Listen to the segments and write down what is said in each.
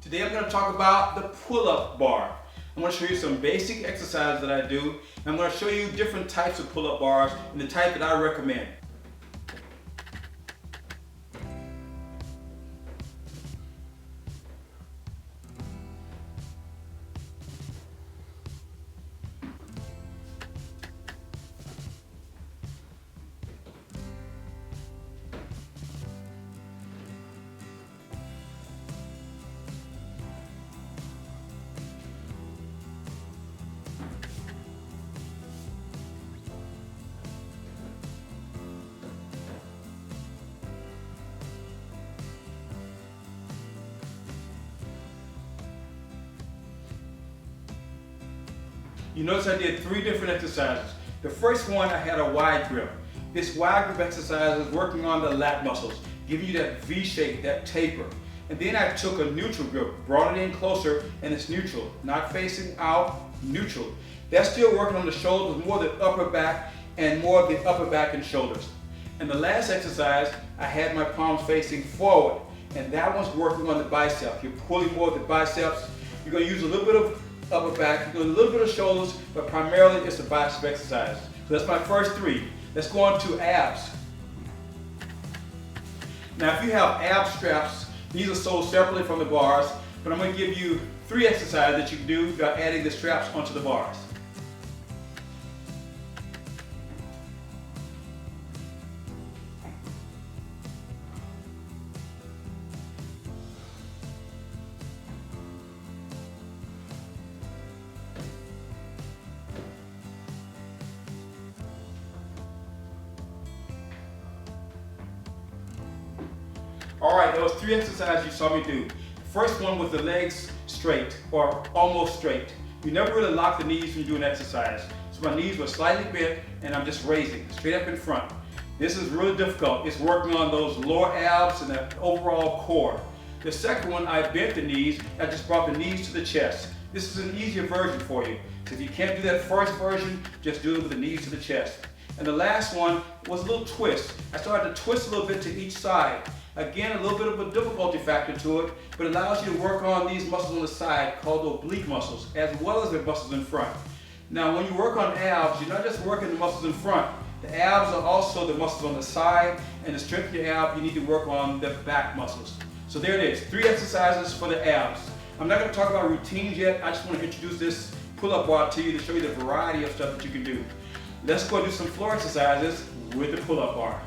Today I'm going to talk about the pull-up bar. I'm going to show you some basic exercises that I do, and I'm going to show you different types of pull-up bars and the type that I recommend. You notice I did 3 different exercises. The first one, I had a wide grip. This wide grip exercise is working on the lat muscles, giving you that V shape, that taper. And then I took a neutral grip, brought it in closer, and it's neutral, not facing out, neutral. That's still working on the shoulders, more the upper back, and more of the upper back and shoulders. And the last exercise, I had my palms facing forward, and that one's working on the bicep. You're pulling more of the biceps. You're going to use a little bit of upper back, you're doing a little bit of shoulders, but primarily it's a bicep exercise. So that's my first 3. Let's go on to abs. Now if you have ab straps, these are sold separately from the bars, but I'm going to give you 3 exercises that you can do by adding the straps onto the bars. Alright, those 3 exercises you saw me do. The first one was the legs straight, or almost straight. You never really lock the knees when you do an exercise. So my knees were slightly bent, and I'm just raising, straight up in front. This is really difficult. It's working on those lower abs and the overall core. The second one, I bent the knees. I just brought the knees to the chest. This is an easier version for you. So if you can't do that first version, just do it with the knees to the chest. And the last one was a little twist. I started to twist a little bit to each side. Again, a little bit of a difficulty factor to it, but it allows you to work on these muscles on the side called oblique muscles, as well as the muscles in front. Now, when you work on abs, you're not just working the muscles in front. The abs are also the muscles on the side, and to strengthen your ab, you need to work on the back muscles. So there it is, 3 exercises for the abs. I'm not going to talk about routines yet. I just want to introduce this pull-up bar to you to show you the variety of stuff that you can do. Let's go do some floor exercises with the pull-up bar.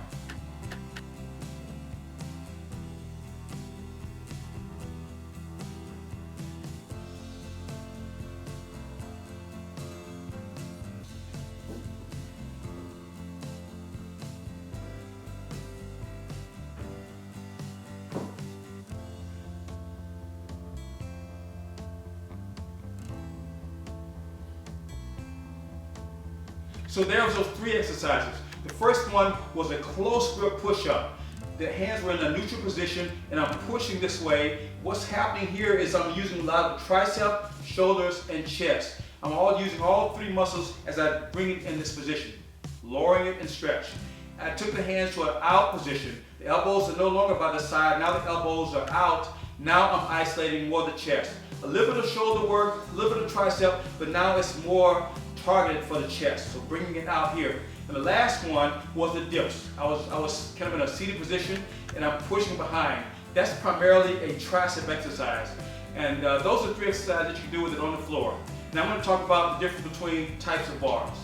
So there's those 3 exercises. The first one was a close grip push-up. The hands were in a neutral position and I'm pushing this way. What's happening here is I'm using a lot of tricep, shoulders, and chest. I'm using all 3 muscles as I bring it in this position. Lowering it and stretch. I took the hands to an out position. The elbows are no longer by the side. Now the elbows are out. Now I'm isolating more the chest. A little bit of shoulder work, a little bit of tricep, but now it's more targeted for the chest, so bringing it out here. And the last one was the dips. I was kind of in a seated position and I'm pushing behind. That's primarily a tricep exercise. And those are 3 exercises that you can do with it on the floor. Now I'm going to talk about the difference between types of bars.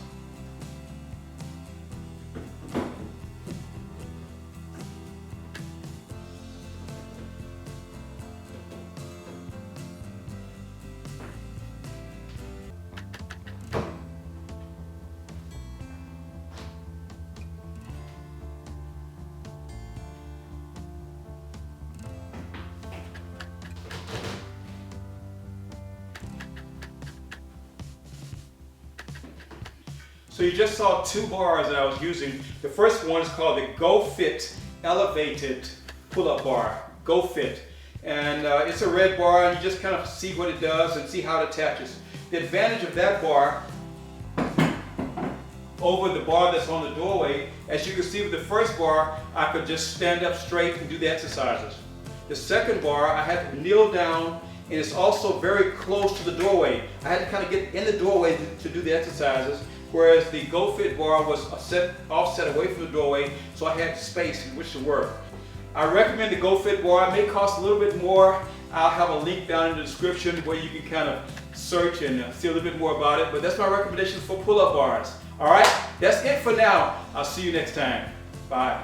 So you just saw 2 bars that I was using. The first one is called the GoFit Elevated Pull-Up Bar, GoFit. And it's a red bar and you just kind of see what it does and see how it attaches. The advantage of that bar over the bar that's on the doorway, as you can see with the first bar, I could just stand up straight and do the exercises. The second bar, I had to kneel down and it's also very close to the doorway. I had to kind of get in the doorway to do the exercises, whereas the GoFit bar was offset away from the doorway, so I had space in which to work. I recommend the GoFit bar. It may cost a little bit more. I'll have a link down in the description where you can kind of search and see a little bit more about it, but that's my recommendation for pull-up bars. All right, that's it for now. I'll see you next time. Bye.